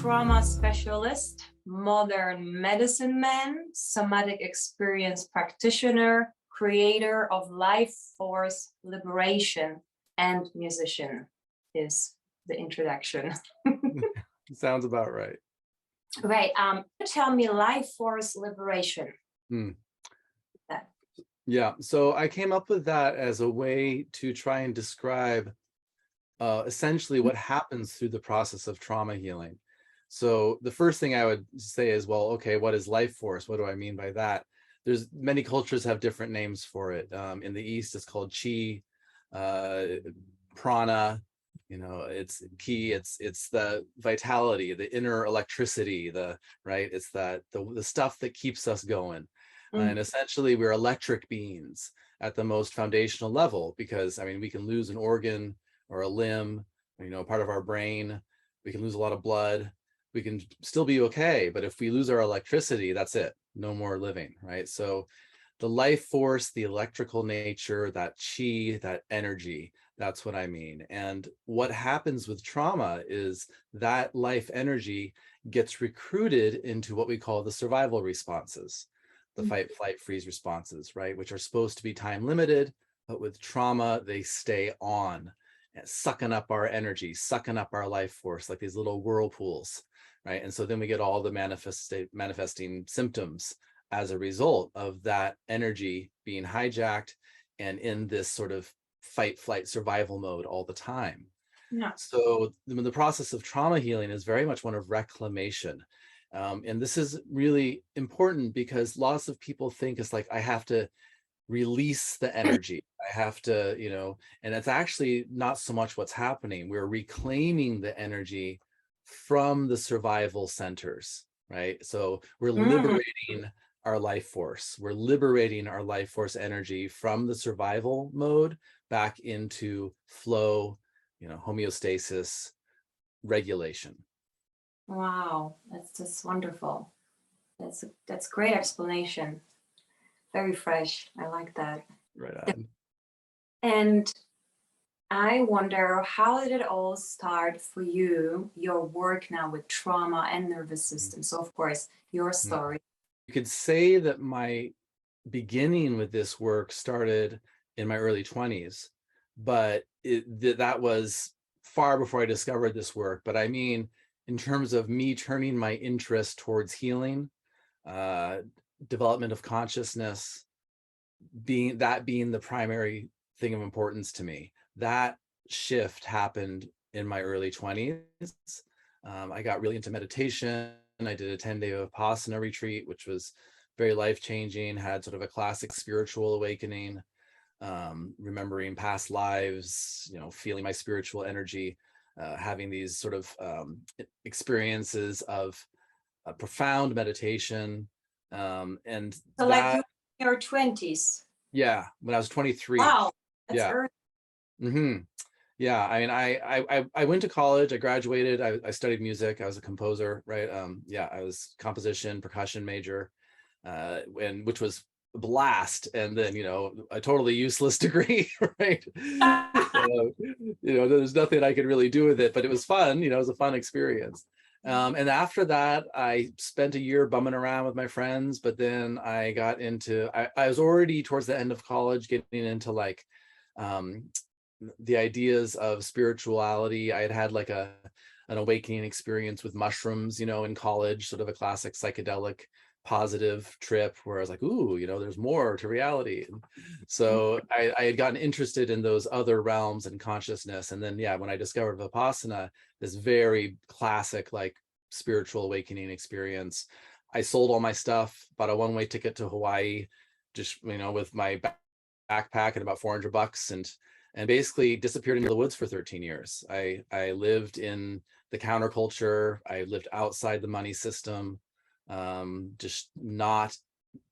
trauma specialist, modern medicine man, somatic experience practitioner, creator of Lifeforce Liberation, and musician is the introduction. Sounds about right. Right. Tell me Lifeforce Liberation. Yeah, so I came up with that as a way to try and describe essentially what happens through the process of trauma healing. So the first thing I would say is, well, okay, what is life force? What do I mean by that? There's many cultures have different names for it. In the East, it's called chi, prana. You know, it's ki. It's the vitality, the inner electricity, it's that the stuff that keeps us going. And essentially, we're electric beings at the most foundational level, because I mean, we can lose an organ or a limb, you know, part of our brain. We can lose a lot of blood. We can still be okay, but if we lose our electricity, that's it. No more living, right? So the life force, the electrical nature, that chi, that energy, that's what I mean. And what happens with trauma is that life energy gets recruited into what we call the survival responses, the fight, flight, freeze responses, right? Which are supposed to be time limited, but with trauma, they stay on, sucking up our energy, sucking up our life force, like these little whirlpools, right? And so then we get all the manifesting symptoms as a result of that energy being hijacked and in this sort of fight, flight, survival mode all the time. Yeah. So the process of trauma healing is very much one of reclamation. And this is really important because lots of people think it's like, I have to release the energy. I have to, you know, and it's actually not so much what's happening. We're reclaiming the energy from the survival centers, right? So we're liberating our life force. We're liberating our life force energy from the survival mode back into flow, you know, homeostasis, regulation. Wow, that's just wonderful. That's great explanation. Very fresh. I like that. Right on. And I wonder, how did it all start for you, your work now with trauma and nervous system? So of course, your story. You could say that my beginning with this work started in my early 20s, but that was far before I discovered this work. But I mean, in terms of me turning my interest towards healing, development of consciousness, being the primary thing of importance to me, that shift happened in my early 20s. I got really into meditation. I did a 10-day Vipassana retreat, which was very life-changing, had sort of a classic spiritual awakening, remembering past lives, you know, feeling my spiritual energy, having these sort of experiences of profound meditation. And so that, like you in your 20s. Yeah, when I was 23. Wow, that's Yeah. early. Yeah, I mean, I went to college, I graduated, I studied music, I was a composer, right? Yeah, I was composition, percussion major, and which was a blast. And then, you know, a totally useless degree, right? You know, there's nothing I could really do with it, but it was fun, you know, it was a fun experience. And after that, I spent a year bumming around with my friends, but then I got into, I was already towards the end of college getting into like, the ideas of spirituality. I had had like an awakening experience with mushrooms, you know, in college, sort of a classic psychedelic positive trip where I was like, ooh, you know, there's more to reality. And so I had gotten interested in those other realms and consciousness. And then, yeah, when I discovered Vipassana, this very classic, like spiritual awakening experience, I sold all my stuff, bought a one-way ticket to Hawaii, just, you know, with my backpack and about $400, and basically disappeared into the woods for 13 years. I lived in the counterculture. I lived outside the money system, just not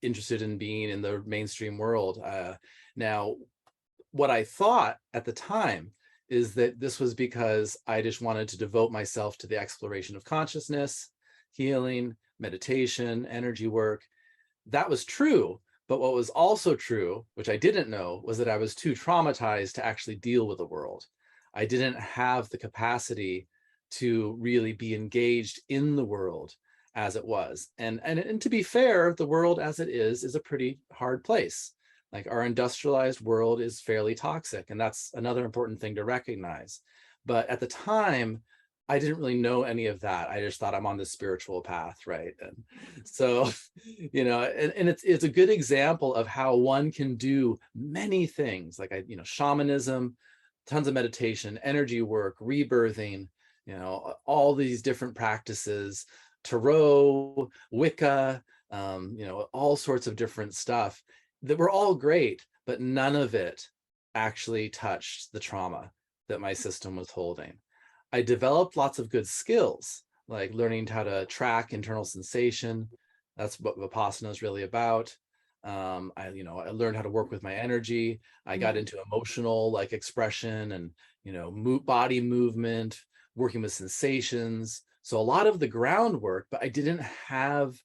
interested in being in the mainstream world. Now, what I thought at the time is that this was because I just wanted to devote myself to the exploration of consciousness, healing, meditation, energy work. That was true. But what was also true, which I didn't know, was that I was too traumatized to actually deal with the world. I didn't have the capacity to really be engaged in the world as it was. And to be fair, the world as it is a pretty hard place. Like our industrialized world is fairly toxic, and that's another important thing to recognize. But at the time, I didn't really know any of that. I just thought I'm on this spiritual path, right? And so, and it's a good example of how one can do many things, like shamanism, tons of meditation, energy work, rebirthing, all these different practices, tarot, Wicca, all sorts of different stuff that were all great, but none of it actually touched the trauma that my system was holding. I developed lots of good skills, like learning how to track internal sensation. That's what Vipassana is really about. I learned how to work with my energy. I got into emotional expression and, body movement, working with sensations. So a lot of the groundwork, but I didn't have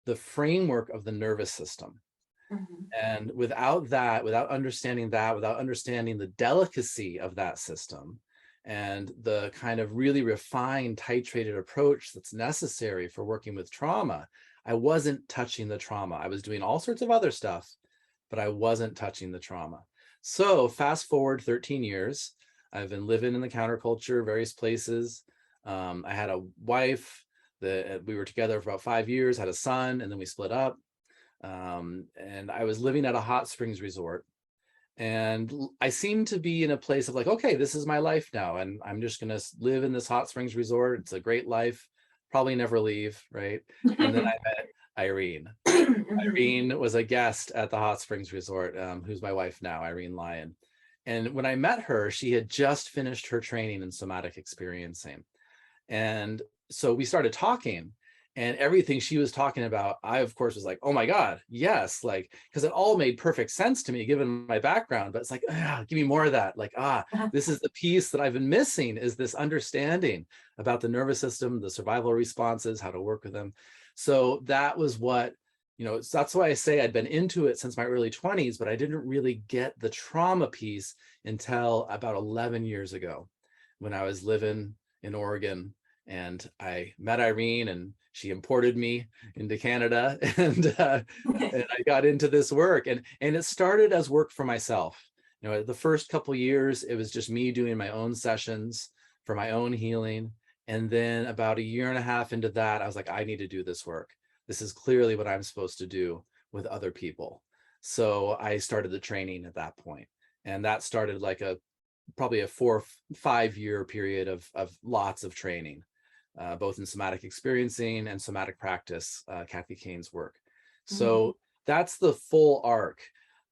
the framework of the nervous system. And without that, without understanding the delicacy of that system and the kind of really refined, titrated approach that's necessary for working with trauma, I wasn't touching the trauma. I was doing all sorts of other stuff, but I wasn't touching the trauma. So fast forward 13 years, I've been living in the counterculture, various places. I had a wife that we were together for about 5 years, had a son, and then we split up. And I was living at a hot springs resort, and I seemed to be in a place of okay, this is my life now, and I'm just going to live in this hot springs resort. It's a great life, probably never leave, right? And then I met Irene. Irene was a guest at the hot springs resort, who's my wife now, Irene Lyon. And when I met her, she had just finished her training in somatic experiencing. And so we started talking, and everything she was talking about, I, of course, was like, oh my God, yes. Because it all made perfect sense to me, given my background, but it's give me more of that. This is the piece that I've been missing, is this understanding about the nervous system, the survival responses, how to work with them. So that was what, that's why I say I'd been into it since my early 20s, but I didn't really get the trauma piece until about 11 years ago, when I was living in Oregon. And I met Irene, and she imported me into Canada, and I got into this work, and it started as work for myself. The first couple of years, it was just me doing my own sessions for my own healing. And then about 1.5 years into that, I was like, I need to do this work. This is clearly what I'm supposed to do with other people. So I started the training at that point. And that started probably a 4 or 5 year period of lots of training. Both in somatic experiencing and somatic practice, Kathy Kane's work. So that's the full arc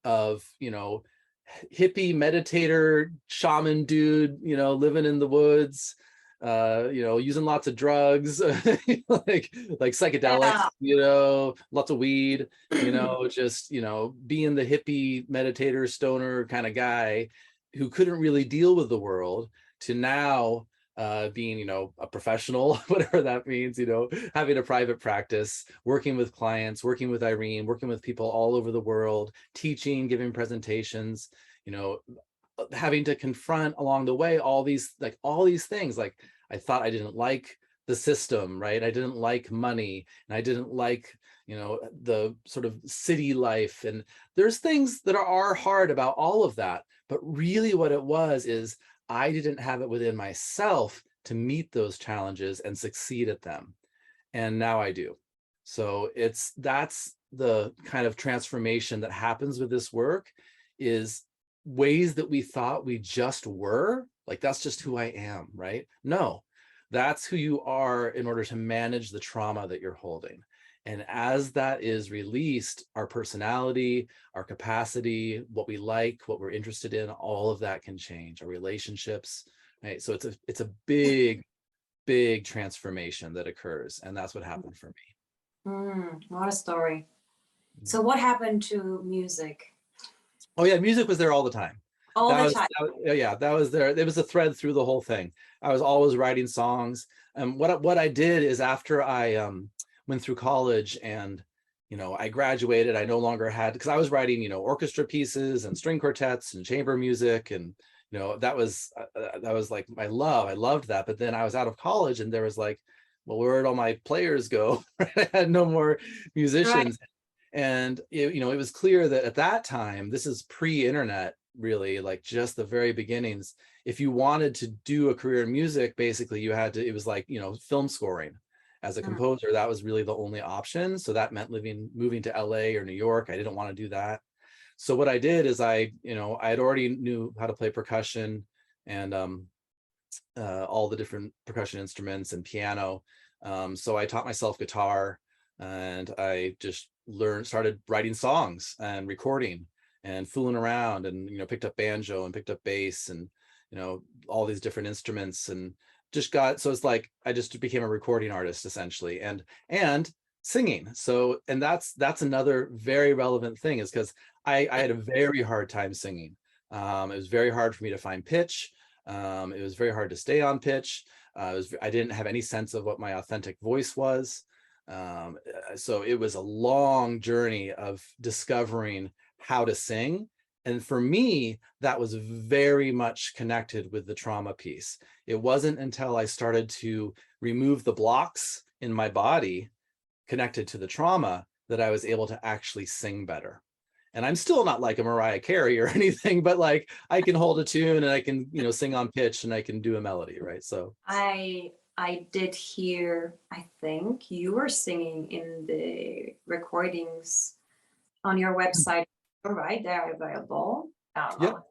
of, hippie meditator, shaman dude, living in the woods, using lots of drugs, like psychedelics, lots of weed, just, being the hippie meditator, stoner kind of guy who couldn't really deal with the world, to now being, a professional, whatever that means, having a private practice, working with clients, working with Irene, working with people all over the world, teaching, giving presentations, having to confront along the way all these things. I thought I didn't like the system, right? I didn't like money, and I didn't like, the sort of city life. And there's things that are hard about all of that. But really what it was is I didn't have it within myself to meet those challenges and succeed at them. And now I do. So that's the kind of transformation that happens with this work, is ways that we thought we just were, that's just who I am, right? No, that's who you are in order to manage the trauma that you're holding. And as that is released, our personality, our capacity, what we like, what we're interested in, all of that can change, our relationships, right? So it's a big, big transformation that occurs. And that's what happened for me. What a story. So what happened to music? Oh yeah, music was there all the time. That was there. There was a thread through the whole thing. I was always writing songs. And what I did is, after I went through college and, I graduated, I no longer had, because I was writing, orchestra pieces and string quartets and chamber music and, you know, that was like my love. I loved that. But then I was out of college and there was like, well, where'd all my players go? I had no more Right. musicians. And you know, it was clear that at that time, this is pre-internet, really, like just the very beginnings. If you wanted to do a career in music, basically you had to, it was like, you know, film scoring. As a Mm. composer, that was really the only option. So that meant moving to LA or New York. I didn't want to do that. So what I did is you know, I had already knew how to play percussion and all the different percussion instruments and piano. So I taught myself guitar, and I just started writing songs and recording and fooling around, and, you know, picked up banjo and picked up bass and, you know, all these different instruments, and just got, so it's like I just became a recording artist essentially, and singing. So, and that's another very relevant thing, is because I had a very hard time singing. It was very hard for me to find pitch. It was very hard to stay on pitch. I didn't have any sense of what my authentic voice was. So it was a long journey of discovering how to sing. And for me, that was very much connected with the trauma piece. It wasn't until I started to remove the blocks in my body connected to the trauma that I was able to actually sing better. And I'm still not like a Mariah Carey or anything, but like I can hold a tune and I can, you know, sing on pitch and I can do a melody, right? So I did hear, I think you were singing in the recordings on your website. All right, they're available. yep.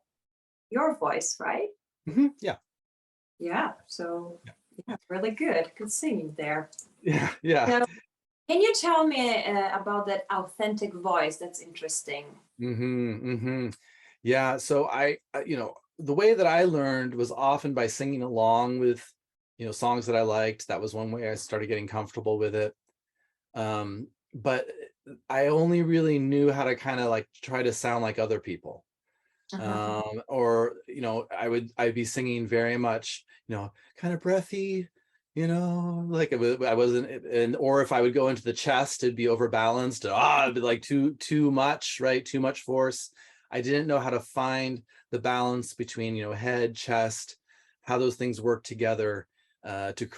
Your voice, right? Yeah. Yeah. So yeah, really good. Good singing there. Yeah. Yeah. So, can you tell me about that authentic voice? That's interesting. Yeah. So you know, the way that I learned was often by singing along with, you know, songs that I liked. That was one way I started getting comfortable with it. But I only really knew how to kind of like try to sound like other people. Uh-huh. Or, you know, I'd be singing very much, you know, kind of breathy, you know, like I wasn't, and or if I would go into the chest, it'd be overbalanced. It'd be like too much, right? Too much force. I didn't know how to find the balance between, you know, head, chest, how those things work together to,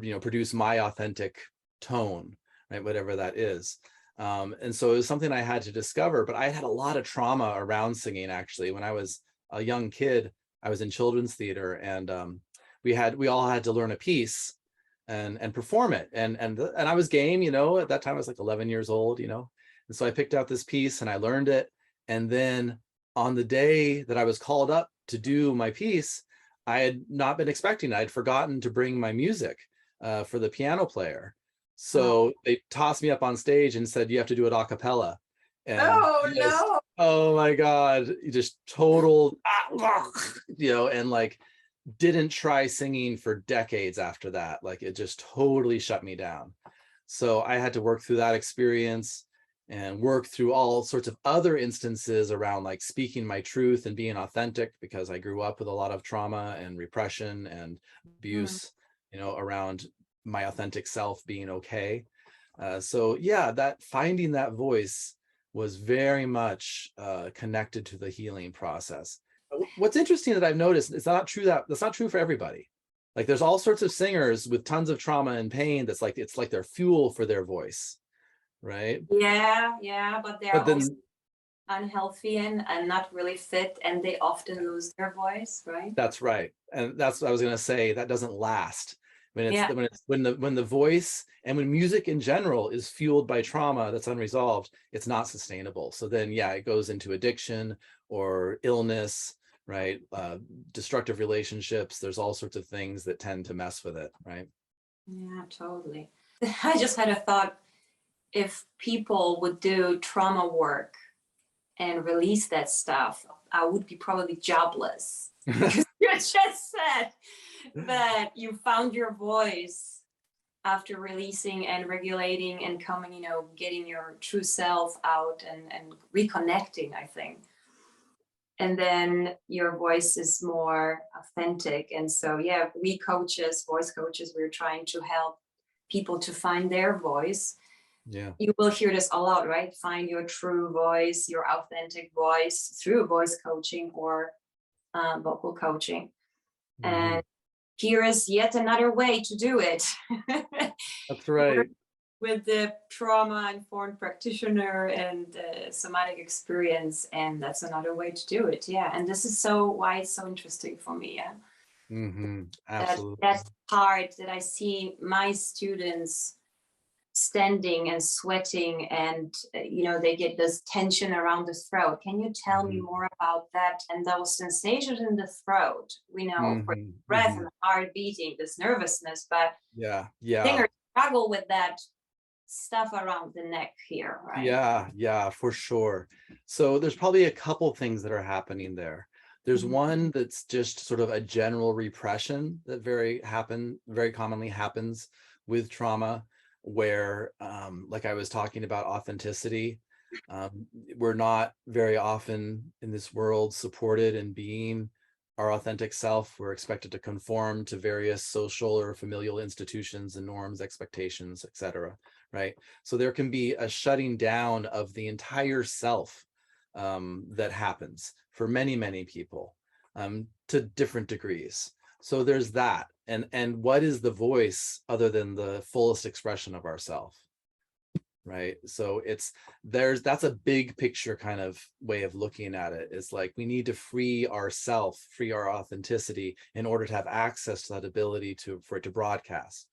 you know, produce my authentic tone, right? Whatever that is. And so it was something I had to discover, but I had a lot of trauma around singing. Actually, when I was a young kid, I was in children's theater, and we all had to learn a piece and perform it. And I was game, you know, at that time I was like 11 years old, you know. And so I picked out this piece and I learned it. And then on the day that I was called up to do my piece, I had not been expecting it. I'd forgotten to bring my music for the piano player. Oh, So they tossed me up on stage and said, you have to do it a cappella. And oh just, no. oh my God, just total, you know, and like didn't try singing for decades after that. Like it just totally shut me down. So I had to work through that experience and work through all sorts of other instances around like speaking my truth and being authentic, because I grew up with a lot of trauma and repression and Mm. abuse, you know, around my authentic self being okay. So yeah, that finding that voice was very much connected to the healing process. What's interesting that I've noticed, it's not true that's not true for everybody. Like there's all sorts of singers with tons of trauma and pain that's like, it's like their fuel for their voice, right? Yeah, yeah, but they're But also then unhealthy and not really fit, and they often lose their voice, right? that's right. And that's what I was going to say. That doesn't last. Yeah. When the voice and when music in general is fueled by trauma that's unresolved, it's not sustainable. So then, yeah, it goes into addiction or illness, right? Destructive relationships. There's all sorts of things that tend to mess with it, right? Yeah, totally. I just had a thought, if people would do trauma work and release that stuff, I would be probably jobless. Because you just said that you found your voice after releasing and regulating and coming, you know, getting your true self out and reconnecting, I think. And then your voice is more authentic. And so, yeah, we coaches, voice coaches, we're trying to help people to find their voice. Yeah. You will hear this a lot, right? Find your true voice, your authentic voice through voice coaching or vocal coaching. Mhm. And here is yet another way to do it. That's right. With the trauma-informed practitioner and somatic experience, and that's another way to do it. Yeah, and this is so why it's so interesting for me. Yeah, Absolutely. that part that I see my students standing and sweating, and they get this tension around the throat. Can you tell me Mhm. more about that and those sensations in the throat? We know for Mhm. breath Mhm. and heart beating, this nervousness, but Yeah. Yeah. singers struggle with that stuff around the neck here, right? Yeah, yeah, for sure. So there's probably a couple things that are happening there. There's Mhm. one that's just sort of a general repression that very commonly happens with trauma, where like I was talking about authenticity, we're not very often in this world supported in being our authentic self. We're expected to conform to various social or familial institutions and norms, expectations, etc. Right? So there can be a shutting down of the entire self that happens for many, many people to different degrees. So there's that. And what is the voice other than the fullest expression of ourself? Right. So that's a big picture kind of way of looking at it. It's like we need to free ourself, free our authenticity in order to have access to that ability for it to broadcast.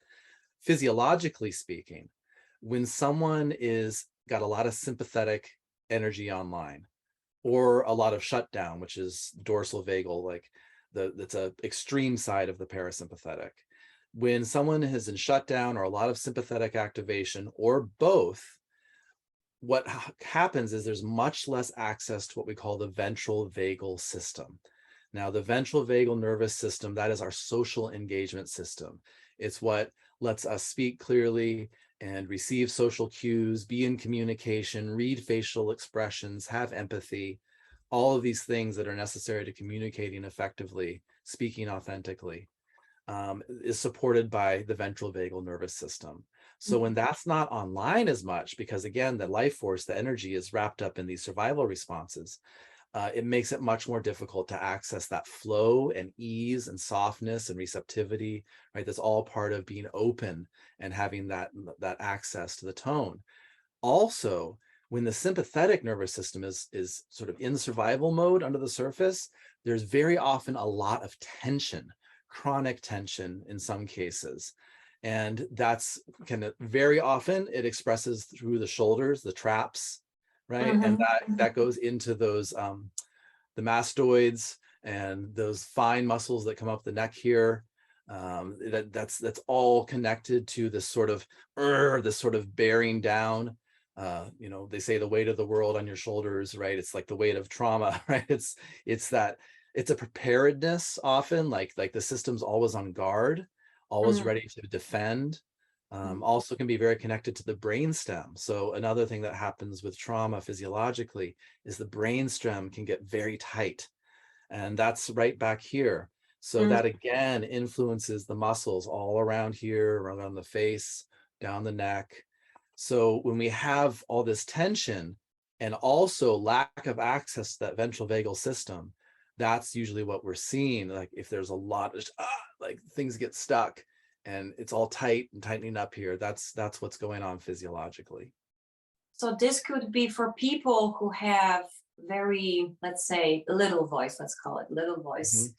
Physiologically speaking, when someone is got a lot of sympathetic energy online or a lot of shutdown, which is dorsal vagal, like that's a extreme side of the parasympathetic. When someone is in shutdown or a lot of sympathetic activation or both, what happens is there's much less access to what we call the ventral vagal system. Now, the ventral vagal nervous system, that is our social engagement system. It's what lets us speak clearly and receive social cues, be in communication, read facial expressions, have empathy, all of these things that are necessary to communicating effectively, speaking authentically, is supported by the ventral vagal nervous system. So when that's not online as much, because again, the life force, the energy is wrapped up in these survival responses, it makes it much more difficult to access that flow and ease and softness and receptivity, right? That's all part of being open and having that access to the tone. Also, when the sympathetic nervous system is sort of in survival mode under the surface, there's very often a lot of tension, chronic tension in some cases. And that's very often it expresses through the shoulders, the traps, right? And that goes into those the mastoids and those fine muscles that come up the neck here. That's all connected to this sort of bearing down. They say the weight of the world on your shoulders, right? It's like the weight of trauma, right? It's a preparedness often, like the system's always on guard, always Mhm. ready to defend. Also can be very connected to the brainstem. So another thing that happens with trauma physiologically is the brainstem can get very tight, and that's right back here. So Mhm. that again influences the muscles all around here, around the face, down the neck. So when we have all this tension and also lack of access to that ventral vagal system, that's usually what we're seeing. Like if there's a lot of like things get stuck and it's all tight and tightening up here, that's what's going on physiologically. So this could be for people who have very, let's say, little voice, let's call it little Mhm. voice.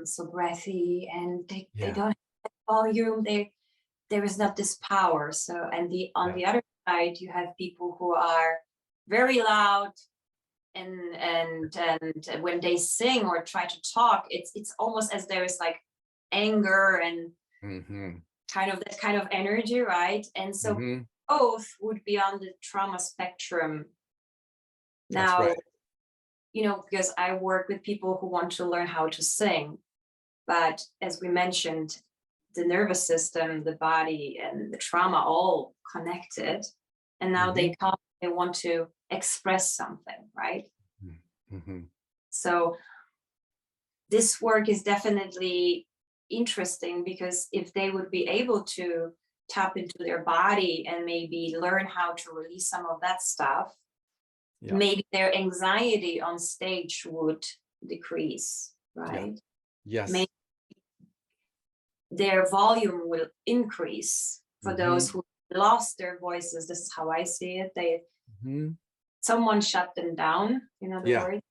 So breathy, and they Yeah, don't have volume. There is not this power. So, and on yeah. the other side, you have people who are very loud, and when they sing or try to talk, it's almost as there is like anger and Hmm. kind of that kind of energy, right? And so Hmm. both would be on the trauma spectrum. That's right. Now, because I work with people who want to learn how to sing, but as we mentioned, the nervous system, the body, and the trauma all connected. And now Hmm. they want to express something, right? Hmm. So this work is definitely interesting, because if they would be able to tap into their body and maybe learn how to release some of that stuff, Yeah. maybe their anxiety on stage would decrease, right? Yes. Their volume will increase for those who lost their voices. This is how I see it. Someone shut them down, in other words.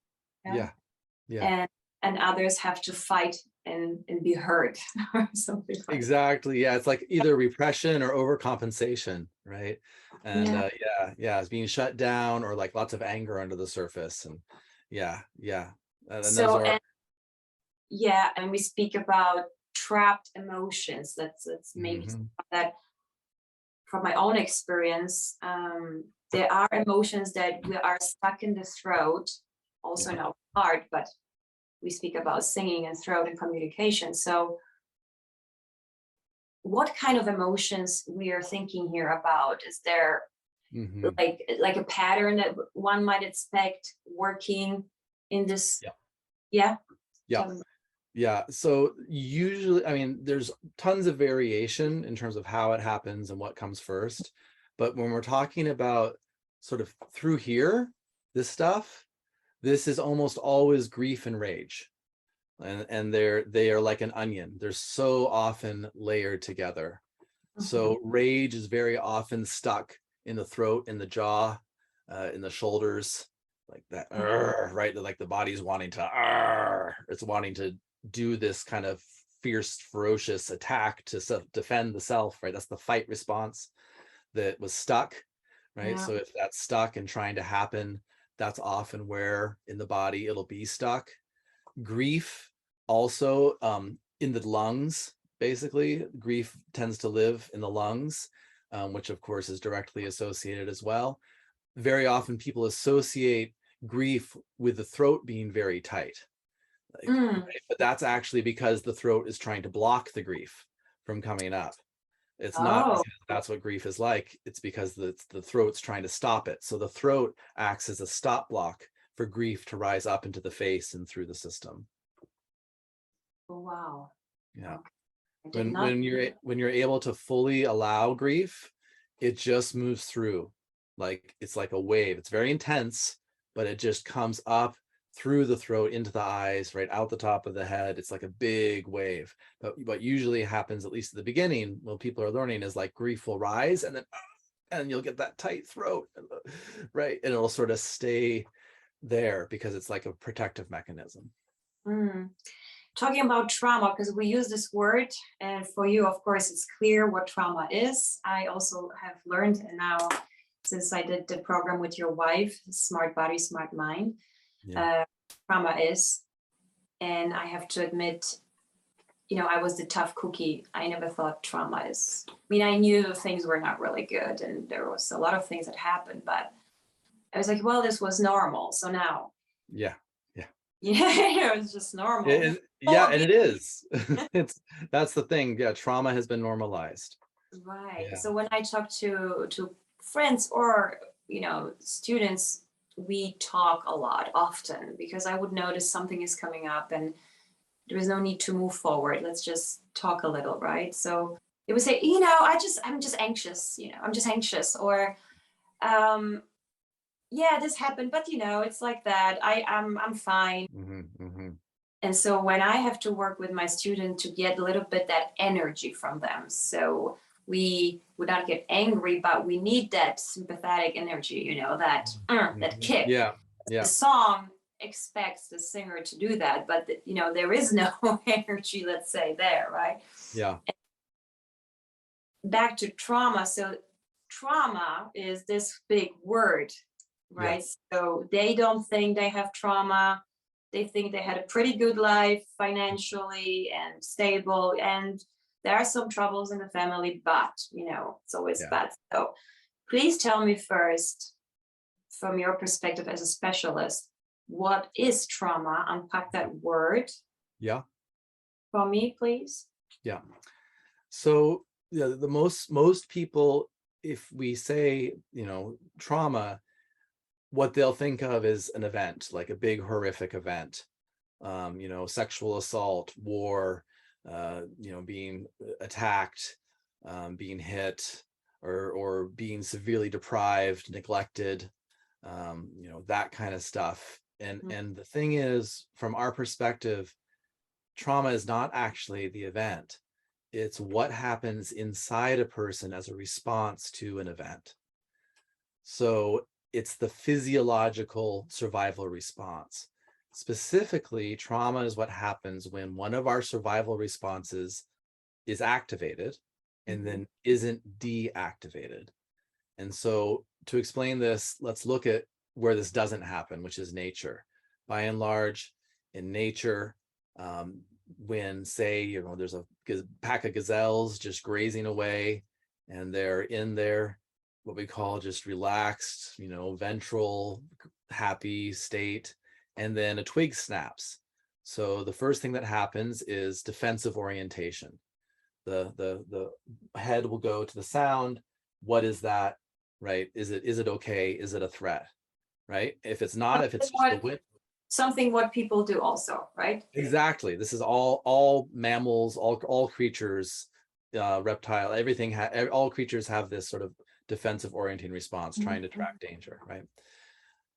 And others have to fight and be heard or something like Exactly. Yeah, it's like either repression or overcompensation, right? And it's being shut down, or like lots of anger under the surface. And and so those are and we speak about trapped emotions. That's maybe that from my own experience. There are emotions that we are stuck in the throat, also in our heart, but we speak about singing and throat and communication. So what kind of emotions we are thinking here about? Is there like a pattern that one might expect working in this? So usually, I mean, there's tons of variation in terms of how it happens and what comes first. But when we're talking about sort of through here, this stuff, this is almost always grief and rage. And they are like an onion. They're so often layered together. So rage is very often stuck in the throat, in the jaw, in the shoulders, like that, right? Like the body's wanting to, it's wanting to do this kind of fierce, ferocious attack to defend the self, right? That's the fight response that was stuck, right? So if that's stuck and trying to happen, that's often where in the body it'll be stuck. Grief also in the lungs, basically. Grief tends to live in the lungs, which of course is directly associated as well. Very often people associate grief with the throat being very tight. Right? But that's actually because the throat is trying to block the grief from coming up. It's not because that's what grief is like. It's because the throat's trying to stop it. So the throat acts as a stop block for grief to rise up into the face and through the system. Oh, wow. Yeah. Okay. When you're able to fully allow grief, it just moves through. Like it's like a wave. It's very intense, but it just comes up through the throat into the eyes, right out the top of the head. It's like a big wave. But what usually happens, at least at the beginning, when people are learning, is like grief will rise and you'll get that tight throat, right? And it'll sort of stay there because it's like a protective mechanism. Talking about trauma, because we use this word, and for you, of course, it's clear what trauma is. I also have learned, and now since I did the program with your wife, Smart Body, Smart Mind, trauma is. And I have to admit, I was the tough cookie. I never thought trauma is. I mean, I knew things were not really good, and there was a lot of things that happened, but I was like, well, this was normal. So now. It was just normal. And it is. That's the thing. Yeah, trauma has been normalized. Right. Yeah. So when I talk to friends or students, we talk a lot often, because I would notice something is coming up and there is no need to move forward. Let's just talk a little, right? So they would say, I'm just anxious. I'm just anxious, or this happened, but it's like that. I'm fine. And so when I have to work with my student to get a little bit that energy from them, so we would not get angry, but we need that sympathetic energy, that kick. The song expects the singer to do that, but there is no energy, let's say, there, right? Back to trauma. So trauma is this big word, right? So they don't think they have trauma. They think they had a pretty good life financially and stable, and there are some troubles in the family, but it's always bad. So please tell me first, from your perspective as a specialist, what is trauma? Unpack that word for me, please. So the most people, if we say trauma, what they'll think of is an event, like a big horrific event, sexual assault, war, being attacked, being hit, or being severely deprived, neglected, that kind of stuff And the thing is, from our perspective, trauma is not actually the event. It's what happens inside a person as a response to an event. So it's the physiological survival response. Specifically, trauma is what happens when one of our survival responses is activated and then isn't deactivated. And so to explain this, let's look at where this doesn't happen, which is nature. By and large, in nature, when, say, there's a pack of gazelles just grazing away, and they're in their what we call just relaxed, ventral, happy state, and then a twig snaps. So the first thing that happens is defensive orientation. The head will go to the sound. What is that? Right? Is it okay? Is it a threat? Right? If it's not, if it's just the wind. Something what people do also, right? Exactly. This is all mammals, all creatures, reptile, everything. All creatures have this sort of defensive orienting response, trying to track danger, right?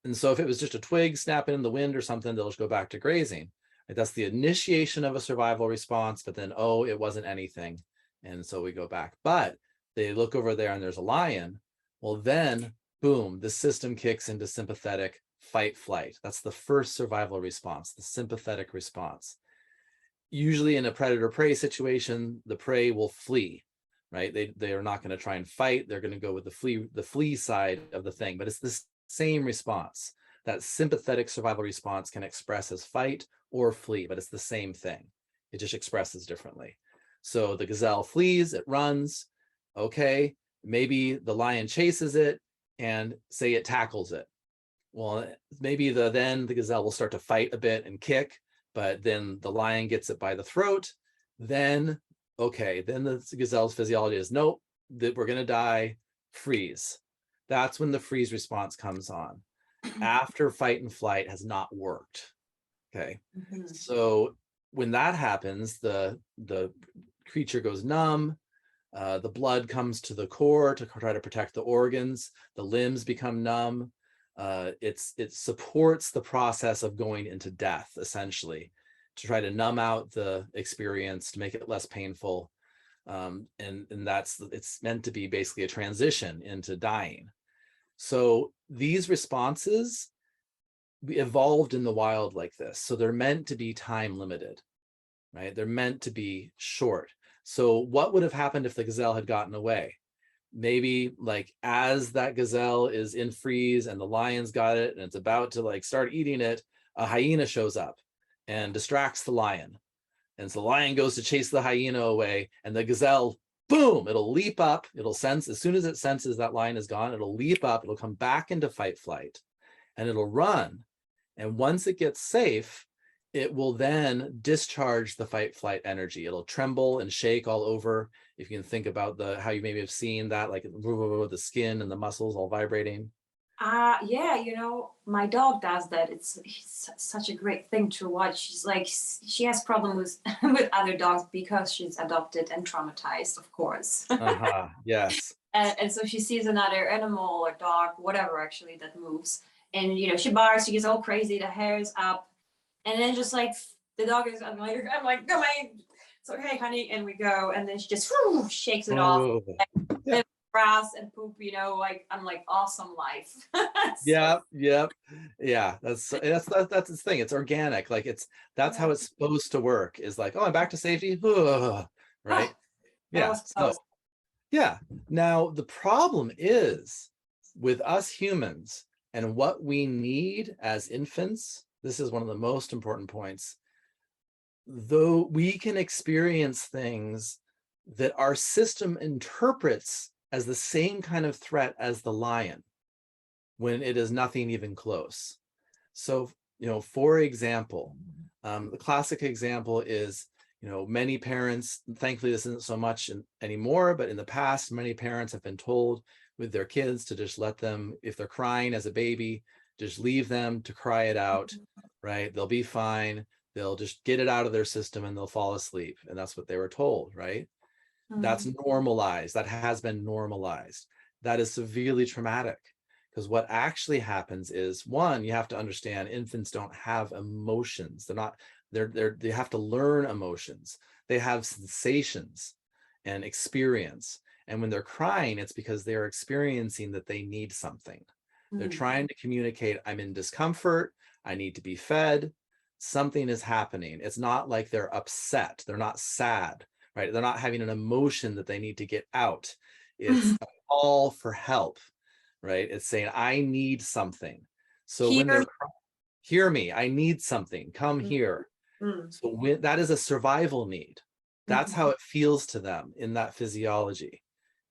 And so if it was just a twig snapping in the wind or something, they'll just go back to grazing. Right? That's the initiation of a survival response, but then, oh, it wasn't anything. And so we go back. But they look over there and there's a lion. Well, then, boom, the system kicks into sympathetic fight flight. That's the first survival response, the sympathetic response. Usually in a predator-prey situation, the prey will flee, right? They are not going to try and fight. They're going to go with the flee side of the thing, but it's the same response. That sympathetic survival response can express as fight or flee, but it's the same thing. It just expresses differently. So the gazelle flees, it runs. Okay, maybe the lion chases it and say it tackles it. Well, maybe then the gazelle will start to fight a bit and kick, but then the lion gets it by the throat. Then, okay, then the gazelle's physiology is, nope, that we're going to die, freeze. That's when the freeze response comes on, after fight and flight has not worked. Okay, so when that happens, the creature goes numb. The blood comes to the core to try to protect the organs. The limbs become numb. It supports the process of going into death, essentially, to try to numb out the experience, to make it less painful. And it's meant to be basically a transition into dying. So these responses evolved in the wild like this. So they're meant to be time limited, right? They're meant to be short. So what would have happened if the gazelle had gotten away? Maybe like as that gazelle is in freeze and the lion's got it and it's about to like start eating it, a hyena shows up and distracts the lion. And so the lion goes to chase the hyena away, and the gazelle, boom, it'll leap up. It'll sense, as soon as it senses that lion is gone, it'll leap up, it'll come back into fight flight, and it'll run. And once it gets safe, it will then discharge the fight flight energy. It'll tremble and shake all over. If you can think about how you maybe have seen that, like the skin and the muscles all vibrating. Yeah, my dog does that. It's such a great thing to watch. She's like, she has problems with other dogs because she's adopted and traumatized, of course. Yes. And so she sees another animal or dog, whatever actually, that moves. And, she barks, she gets all crazy, the hair is up. And then just like the dog is, I'm like, come on, it's okay, honey. And we go, and then she just shakes it off. Like, grass and poop, like I'm like, awesome life. Yeah. That's the thing. It's organic. Like that's how it's supposed to work. Is like, oh, I'm back to safety. Right. Yeah. So yeah. Now the problem is with us humans and what we need as infants. This is one of the most important points. Though we can experience things that our system interprets as the same kind of threat as the lion, when it is nothing even close. So, for example, the classic example is, many parents, thankfully this isn't so much anymore, but in the past, many parents have been told with their kids to just let them, if they're crying as a baby, just leave them to cry it out, right? They'll be fine. They'll just get it out of their system and they'll fall asleep. And that's what they were told, right? That's normalized. That has been normalized. That is severely traumatic. Because what actually happens is, one, you have to understand infants don't have emotions. They have to learn emotions. They have sensations and experience. And when they're crying, it's because they're experiencing that they need something. They're trying to communicate, I'm in discomfort, I need to be fed, something is happening. It's not like they're upset, they're not sad, right? They're not having an emotion that they need to get out. It's a call for help, right? It's saying, I need something. So when they're crying, hear me, I need something, come here. So when that is a survival need, that's how it feels to them in that physiology,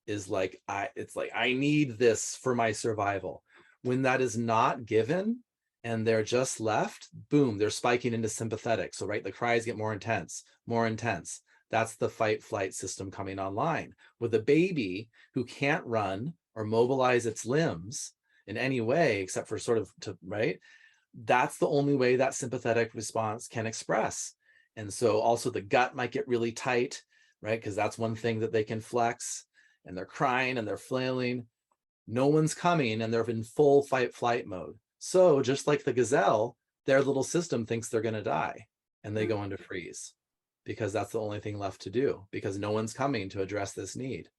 is like, it's like, I need this for my survival. When that is not given and they're just left, boom, they're spiking into sympathetic. So, right, the cries get more intense, more intense. That's the fight flight system coming online. With a baby who can't run or mobilize its limbs in any way, except for sort of, right? That's the only way that sympathetic response can express. And so also the gut might get really tight, right? Because that's one thing that they can flex, and they're crying and they're flailing. No one's coming and they're in full fight flight mode. So just like the gazelle, their little system thinks they're going to die, and they go into freeze, because that's the only thing left to do, because no one's coming to address this need.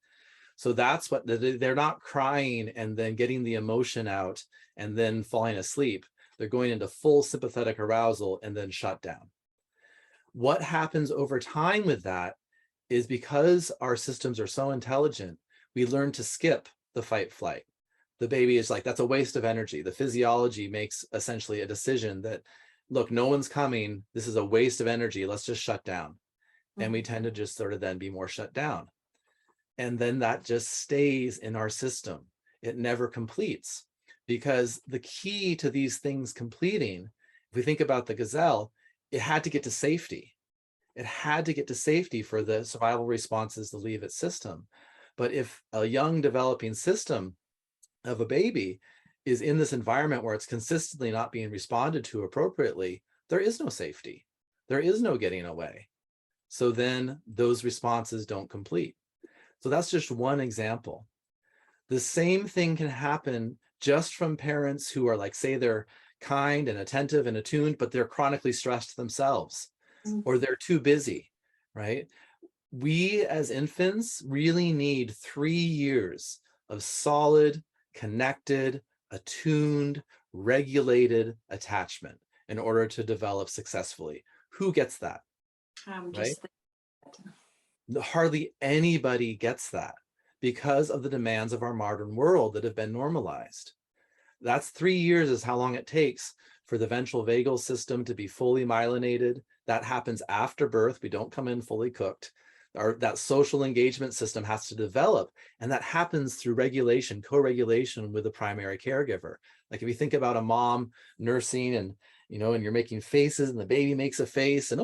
So that's what they're not crying and then getting the emotion out and then falling asleep. They're going into full sympathetic arousal and then shut down. What happens over time with that is, because our systems are so intelligent, we learn to skip the fight flight. The baby is like, that's a waste of energy. The physiology makes essentially a decision that, look, no one's coming. This is a waste of energy. Let's just shut down. And we tend to just sort of then be more shut down. And then that just stays in our system. It never completes, because the key to these things completing, if we think about the gazelle, it had to get to safety. It had to get to safety for the survival responses to leave its system. But if a young developing system of a baby is in this environment where it's consistently not being responded to appropriately, there is no safety. There is no getting away. So then those responses don't complete. So that's just one example. The same thing can happen just from parents who are, like, say they're kind and attentive and attuned, but they're chronically stressed themselves, or they're too busy, right? We as infants really need 3 years of solid, connected, attuned, regulated attachment in order to develop successfully. Who gets that? Right? Hardly anybody gets that, because of the demands of our modern world that have been normalized. That's 3 years is how long it takes for the ventral vagal system to be fully myelinated. That happens after birth. We don't come in fully cooked. That social engagement system has to develop, and that happens through regulation, co-regulation with the primary caregiver. Like if you think about a mom nursing, and and you're making faces and the baby makes a face, and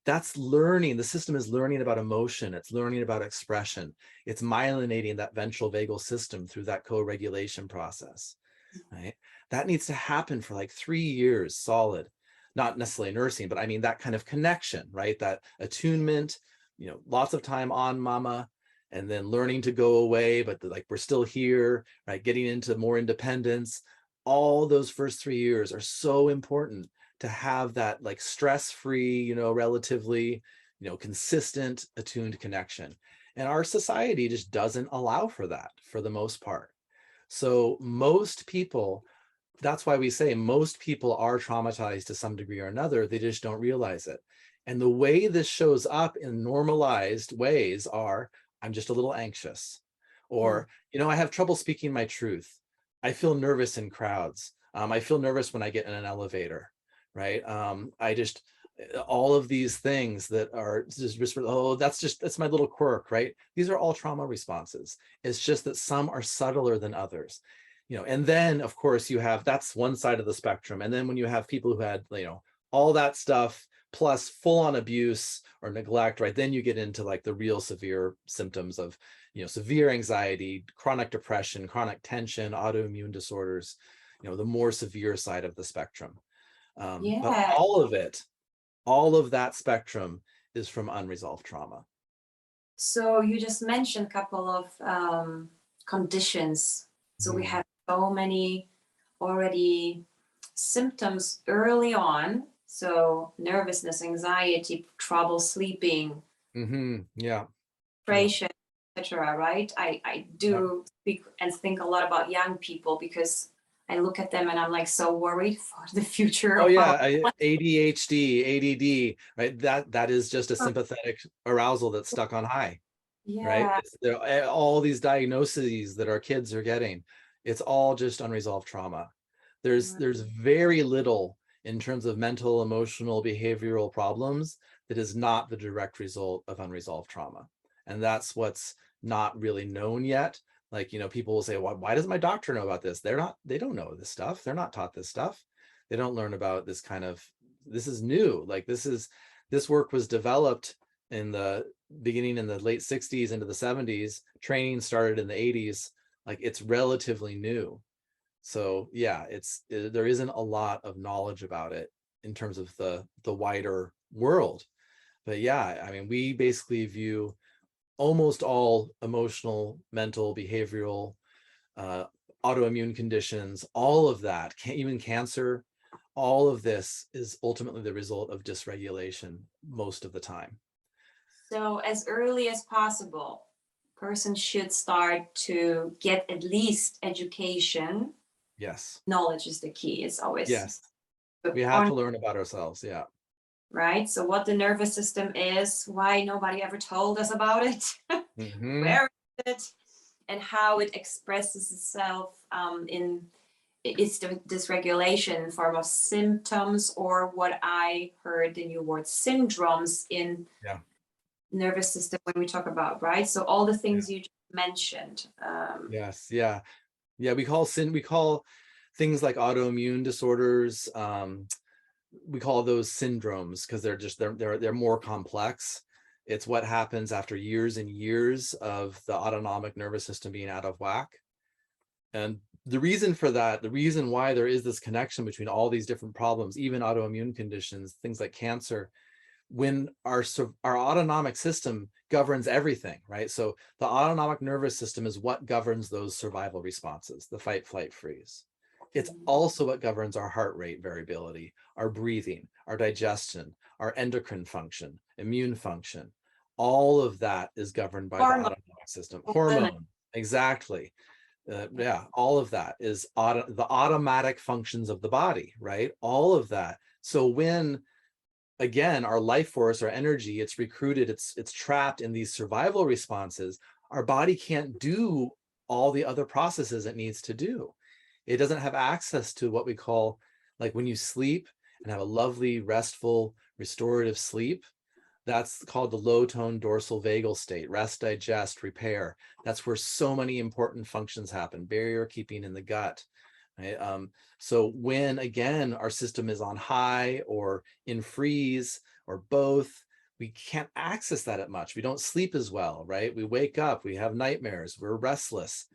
that's learning. The system is learning about emotion. It's learning about expression. It's myelinating that ventral vagal system through that co-regulation process, right? That needs to happen for like 3 years solid, not necessarily nursing, but I mean that kind of connection, right? That attunement, lots of time on mama, and then learning to go away, but like we're still here, right? Getting into more independence. All those first 3 years are so important to have that like stress-free, relatively, consistent, attuned connection. And our society just doesn't allow for that for the most part. So most people, that's why we say most people are traumatized to some degree or another. They just don't realize it. And the way this shows up in normalized ways are, I'm just a little anxious, or, I have trouble speaking my truth. I feel nervous in crowds. I feel nervous when I get in an elevator, right? All of these things that are just, that's my little quirk, right? These are all trauma responses. It's just that some are subtler than others. And then of course that's one side of the spectrum. And then when you have people who had, all that stuff plus full-on abuse or neglect, right? Then you get into like the real severe symptoms of, severe anxiety, chronic depression, chronic tension, autoimmune disorders, the more severe side of the spectrum. But all of that spectrum is from unresolved trauma. So you just mentioned a couple of conditions. So we have so many already symptoms early on. So nervousness, anxiety, trouble sleeping, Yeah. frustration, etc. Right? I Yeah. do speak and think a lot about young people because I look at them and I'm like so worried for the future Oh of yeah, our ADHD, ADD, right? That is just a sympathetic arousal that's stuck on high, right? yeah. All these diagnoses that our kids are getting, it's all just unresolved trauma. There's very little in terms of mental, emotional, behavioral problems that is not the direct result of unresolved trauma. And that's what's not really known yet. Like, people will say, why doesn't my doctor know about this? They don't know this stuff. They're not taught this stuff. They don't learn about this this is new. Like this work was developed in the beginning in the late 60s into the 70s. Training started in the 80s. Like it's relatively new. So yeah, there isn't a lot of knowledge about it in terms of the wider world. But yeah, I mean, we basically view almost all emotional, mental, behavioral, autoimmune conditions, all of that, even cancer, all of this is ultimately the result of dysregulation most of the time. So as early as possible, person should start to get at least education. Yes. Knowledge is the key. It's always Yes. We have to learn about ourselves. Yeah. right. So what the nervous system is, why nobody ever told us about it, where is it, and how it expresses itself in its dysregulation in form of symptoms, or what I heard the new word syndromes in nervous system when we talk about, right? So all the things you just mentioned. Yes. Yeah. Yeah. We call things like autoimmune disorders. We call those syndromes because they're more complex. It's what happens after years and years of the autonomic nervous system being out of whack. And the reason for that, the reason why there is this connection between all these different problems, even autoimmune conditions, things like cancer, when our autonomic system governs everything, right? So the autonomic nervous system is what governs those survival responses, the fight, flight, freeze. It's also what governs our heart rate variability, our breathing, our digestion, our endocrine function, immune function. All of that is governed by the autonomic system. Hormone, exactly. Yeah, all of that is the automatic functions of the body, right? All of that. So when, again, our life force, our energy, it's recruited, it's trapped in these survival responses, our body can't do all the other processes it needs to do. It doesn't have access to what we call, like when you sleep and have a lovely, restful, restorative sleep, that's called the low tone dorsal vagal state, rest, digest, repair. That's where so many important functions happen, barrier keeping in the gut. Right? So when, again, our system is on high or in freeze or both, we can't access that as much. We don't sleep as well, right? We wake up, we have nightmares, we're restless.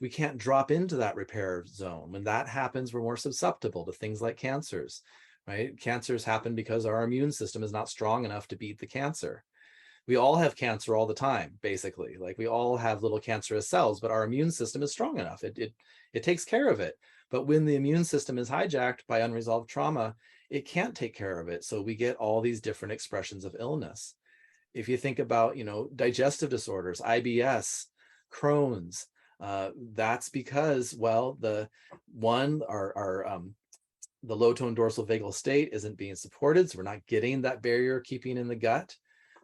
We can't drop into that repair zone. When that happens, we're more susceptible to things like cancers, right? Cancers happen because our immune system is not strong enough to beat the cancer. We all have cancer all the time, basically. Like we all have little cancerous cells, but our immune system is strong enough. It takes care of it. But when the immune system is hijacked by unresolved trauma, it can't take care of it. So we get all these different expressions of illness. If you think about, digestive disorders, IBS, Crohn's, that's because, well, the low tone dorsal vagal state isn't being supported. So we're not getting that barrier keeping in the gut,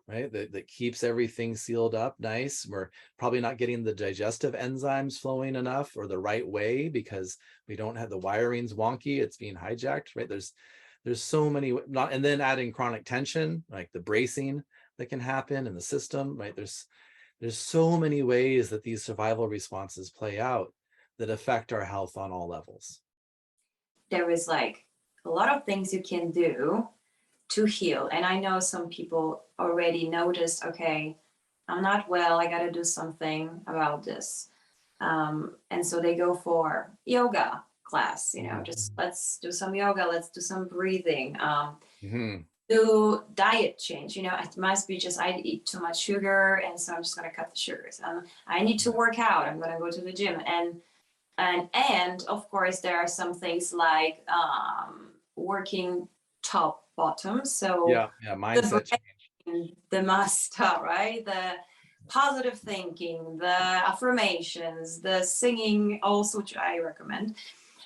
right? That keeps everything sealed up nice. We're probably not getting the digestive enzymes flowing enough or the right way because we don't have the wiring's wonky. It's being hijacked, right? There's so many, and then adding chronic tension, like the bracing that can happen in the system, right? There's so many ways that these survival responses play out that affect our health on all levels. There is like a lot of things you can do to heal. And I know some people already noticed, okay, I'm not well, I got to do something about this. And so they go for yoga class, just let's do some yoga, let's do some breathing, do diet change. It must be just I eat too much sugar, and so I'm just going to cut the sugars. I need to work out, I'm going to go to the gym. And And of course, there are some things like working top bottom. So Yeah, mindset change. the master, right? The positive thinking, the affirmations, the singing, also, which I recommend.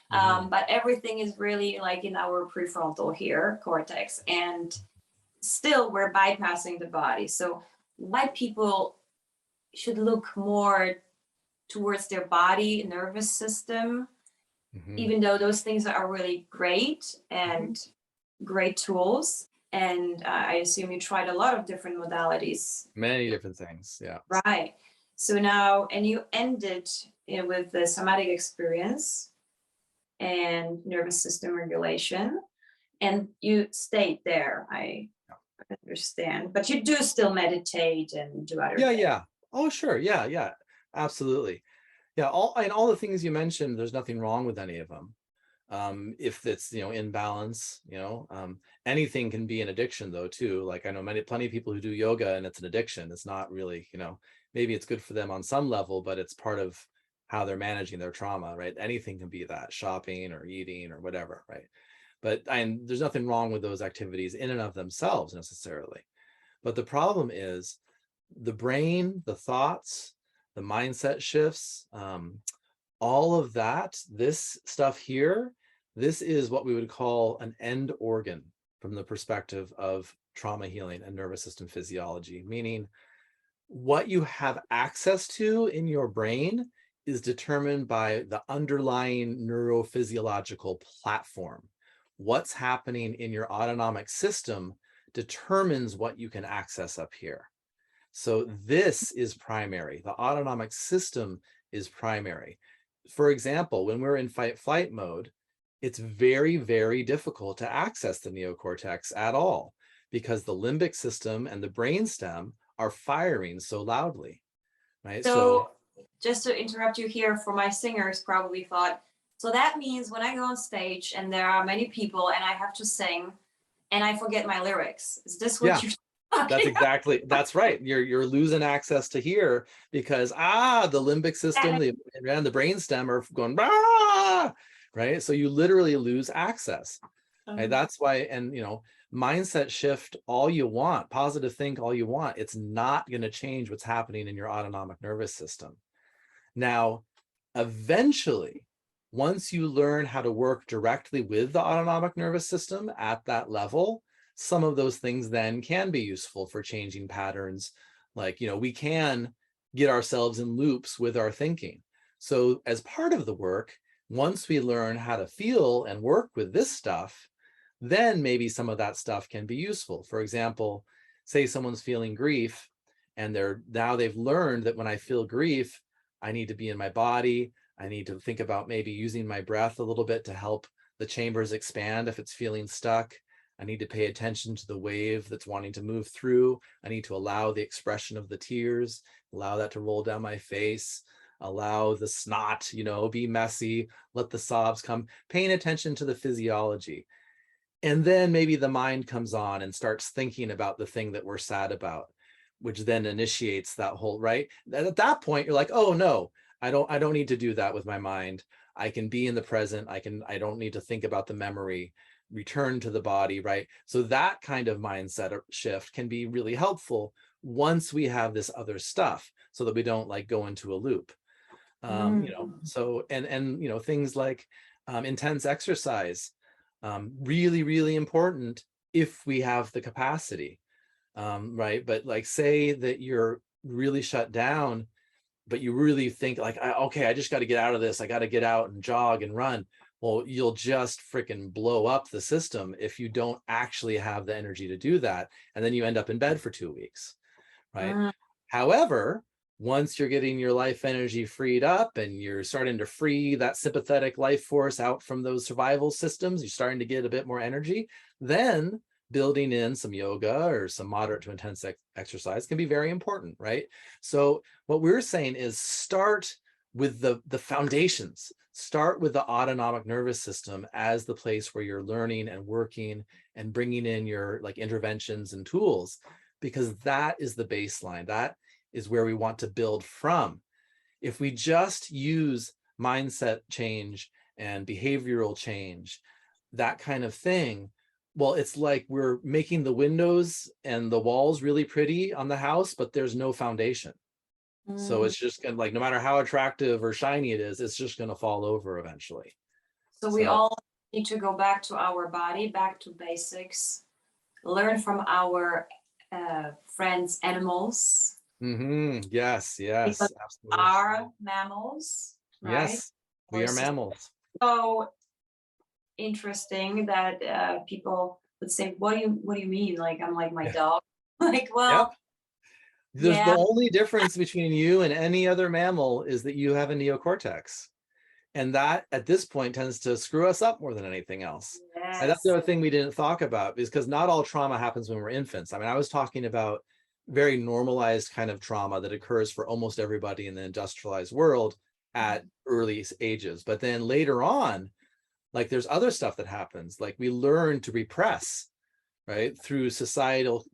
But everything is really like in our prefrontal here, cortex, and still we're bypassing the body. So why people should look more towards their body, nervous system, even though those things are really great and great tools. And I assume you tried a lot of different modalities. Many different things, yeah. Right. So now, and you ended with the somatic experience and nervous system regulation, and you stayed there. I understand, but you do still meditate and do other things. Yeah. Oh, sure. Yeah, absolutely. Yeah, all the things you mentioned, there's nothing wrong with any of them. If it's, in balance, anything can be an addiction though, too. Like I know plenty of people who do yoga and it's an addiction. It's not really, maybe it's good for them on some level, but it's part of how they're managing their trauma, right? Anything can be that, shopping or eating or whatever, right? But there's nothing wrong with those activities in and of themselves necessarily. But the problem is the brain, the thoughts, the mindset shifts, all of that, this stuff here, this is what we would call an end organ from the perspective of trauma healing and nervous system physiology, meaning what you have access to in your brain is determined by the underlying neurophysiological platform. What's happening in your autonomic system determines what you can access up here. So this is primary. The autonomic system is primary. For example, when we're in fight-flight mode, it's very, very difficult to access the neocortex at all because the limbic system and the brainstem are firing so loudly, right? So just to interrupt you here, for my singers probably thought, so that means when I go on stage and there are many people and I have to sing and I forget my lyrics. Is this what you're that's right. You're losing access to here because the limbic system and the brainstem are going right. So you literally lose access. Right? That's why, and mindset shift all you want, positive think all you want. It's not going to change what's happening in your autonomic nervous system. Now, eventually, once you learn how to work directly with the autonomic nervous system at that level, some of those things then can be useful for changing patterns. Like, we can get ourselves in loops with our thinking. So as part of the work, once we learn how to feel and work with this stuff, then maybe some of that stuff can be useful. For example, say someone's feeling grief and they've learned that when I feel grief, I need to be in my body. I need to think about maybe using my breath a little bit to help the chambers expand if it's feeling stuck. I need to pay attention to the wave that's wanting to move through. I need to allow the expression of the tears, allow that to roll down my face, allow the snot, be messy, let the sobs come, paying attention to the physiology. And then maybe the mind comes on and starts thinking about the thing that we're sad about, which then initiates that whole, right? At that point, you're like, oh no, I don't need to do that with my mind. I can be in the present. I don't need to think about the memory. Return to the body, right? So that kind of mindset shift can be really helpful once we have this other stuff so that we don't go into a loop. So, and things like intense exercise, really, really important if we have the capacity, right? But say that you're really shut down, but you really think okay, I just got to get out of this. I got to get out and jog and run. Well, you'll just freaking blow up the system if you don't actually have the energy to do that. And then you end up in bed for 2 weeks, right? However, once you're getting your life energy freed up and you're starting to free that sympathetic life force out from those survival systems, you're starting to get a bit more energy, then building in some yoga or some moderate to intense exercise can be very important, right? So what we're saying is start with the foundations. Start with the autonomic nervous system as the place where you're learning and working and bringing in your interventions and tools, because that is the baseline. That is where we want to build from. If we just use mindset change and behavioral change, that kind of thing. Well, it's like we're making the windows and the walls really pretty on the house, but there's no foundation. So Mm. it's just gonna, like, no matter how attractive or shiny it is, it's just gonna fall over eventually. So we So all need to go back to our body, back to basics, learn from our friends, animals, yes, because yes, absolutely. are mammals, right? Yes, we are Horses. mammals. So interesting that people would say, what do you mean? Like, I'm like my Yeah. dog. Like, Yep. well, There's the yeah, only difference between you and any other mammal is that you have a neocortex. And that at this point tends to screw us up more than anything else. And that's the yes. other thing we didn't talk about, is because not all trauma happens when we're infants. I mean, I was talking about very normalized kind of trauma that occurs for almost everybody in the industrialized world at early ages. But then later on, like, there's other stuff that happens. Like, we learn to repress, right, through societal,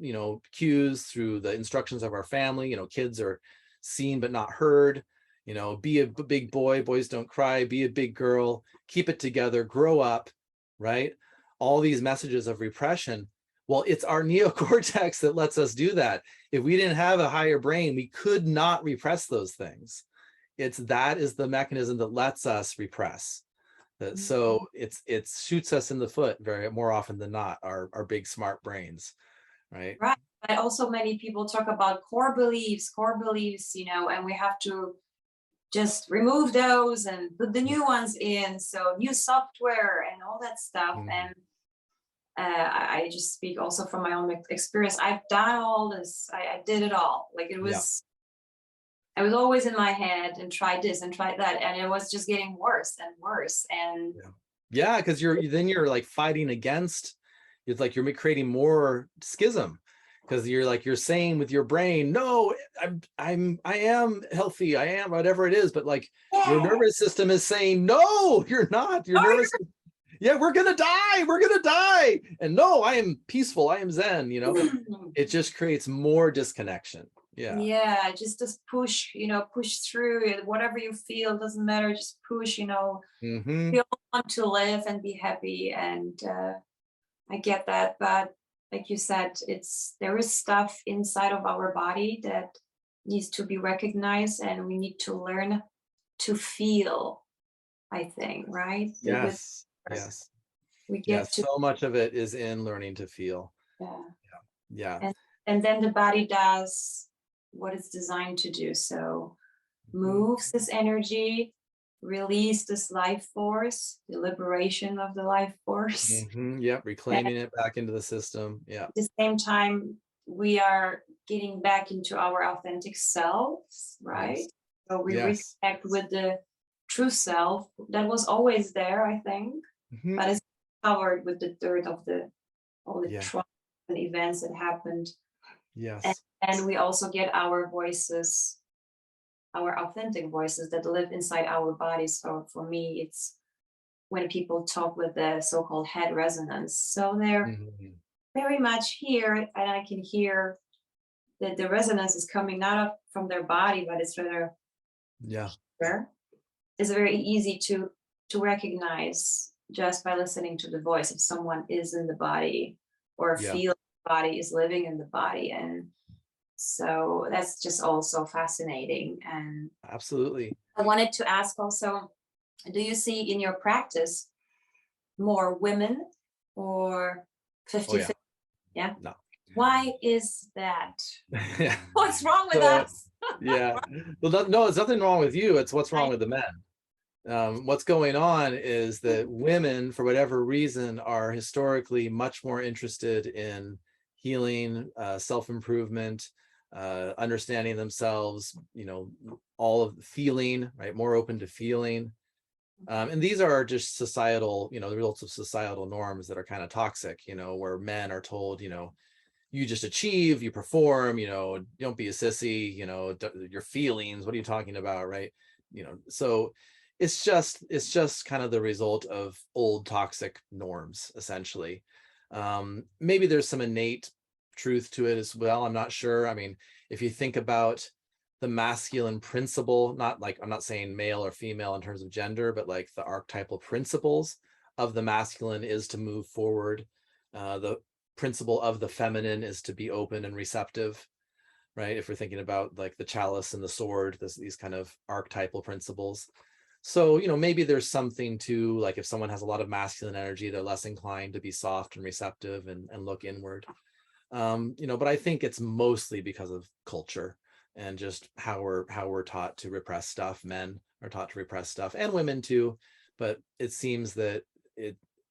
cues, through the instructions of our family. Kids are seen but not heard. Be a big boy, boys don't cry, be a big girl, keep it together, grow up, right? All these messages of repression. Well, it's our neocortex that lets us do that. If we didn't have a higher brain, we could not repress those things. That is the mechanism that lets us repress. So it shoots us in the foot very more often than not, our big smart brains, right? Right. But also many people talk about core beliefs, and we have to just remove those and put the new ones in. So new software and all that stuff. Mhm. And I just speak also from my own experience. I've done all this. I did it all. Like Yeah. I was always in my head and tried this and tried that. And it was just getting worse and worse. And Yeah, because you're like fighting against, it's like you're creating more schism, because you're saying with your brain, no, I am healthy, I am whatever it is, but like your yeah, nervous system is saying, no, you're not. Your oh, nervous, yeah, we're gonna die, and no, I am peaceful, I am Zen. It just creates more disconnection. Yeah. yeah, just push, push through it. Whatever you feel doesn't matter. Just push, Hmm. we all want to live and be happy. And I get that. But like you said, there is stuff inside of our body that needs to be recognized, and we need to learn to feel, I think, right? Yes, yes, We yes. get to, So much of it is in learning to feel. yeah. Yeah. And then the body does what it's designed to do. So moves this energy, release this life force, the liberation of the life force. Yep, And reclaiming it back into the system. Yeah. at the same time, we are getting back into our authentic selves, right? Yes. So we Yes. reconnect with the true self that was always there, I think, but it's covered with the dirt of all the Yeah. trauma and events that happened. Yes. And we also get our voices, our authentic voices that live inside our bodies. So for me, it's when people talk with the so-called head resonance. So they're Mhm. very much here, and I can hear that the resonance is coming not up from their body, but it's rather Yeah. here. It's very easy to recognize just by listening to the voice if someone is in the body or Yeah. feel the body is living in the body. And so that's just also fascinating. And Absolutely. I wanted to ask also, do you see in your practice more women or Oh 50-50? yeah. Yeah. No. Why is that? Yeah. What's wrong with So us? yeah. Well, no, it's nothing wrong with you. It's what's wrong I, with the men. What's going on is that women, for whatever reason, are historically much more interested in healing, self-improvement, understanding themselves, all of feeling, right? More open to feeling. And these are just societal, the results of societal norms that are kind of toxic, where men are told, you just achieve, you perform, don't be a sissy, your feelings, what are you talking about, right? So it's just kind of the result of old toxic norms, essentially. Maybe there's some innate truth to it as well, I'm not sure. I mean, if you think about the masculine principle, not like, I'm not saying male or female in terms of gender, but like the archetypal principles of the masculine is to move forward. The principle of the feminine is to be open and receptive, right? If we're thinking about like the chalice and the sword, these kind of archetypal principles. So, you know, maybe there's something to like, if someone has a lot of masculine energy, they're less inclined to be soft and receptive and look inward. You know, but I think it's mostly because of culture and just how we're taught to repress stuff. Men are taught to repress stuff, and women too. But it seems that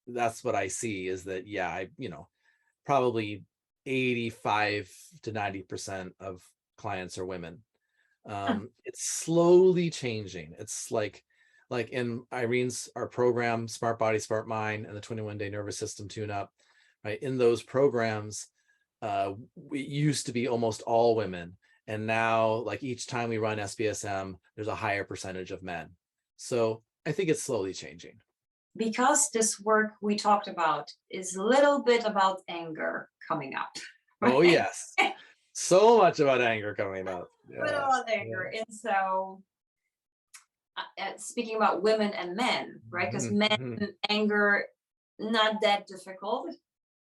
that's what I see, is that, yeah, you know, probably 85 to 90% of clients are women. It's slowly changing. It's like in our program, Smart Body, Smart Mind, and the 21-day nervous system tune-up, right? In those programs, we used to be almost all women. And now, like, each time we run SBSM, there's a higher percentage of men. So I think it's slowly changing. Because this work we talked about is a little bit about anger coming up. Right? Oh, yes. So much about anger coming up. Yeah. About anger. Yeah. And so speaking about women and men, right? Because men, anger, not that difficult.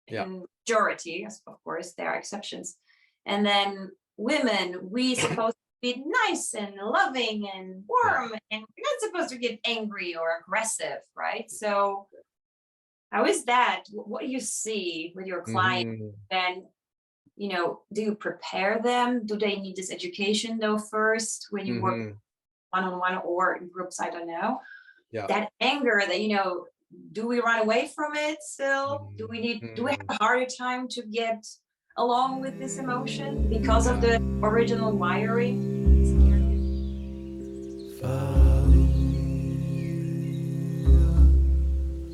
Yeah. In majority, of course, there are exceptions. And then women, we supposed to be nice and loving and warm, and we're not supposed to get angry or aggressive, right? So how is that? What do you see with your client? And, you know, do you prepare them? Do they need this education though first when you work one-on-one or in groups? I don't know. Yeah. That anger that, you know, do we run away from it still? Do we have a harder time to get along with this emotion because of the original wiring?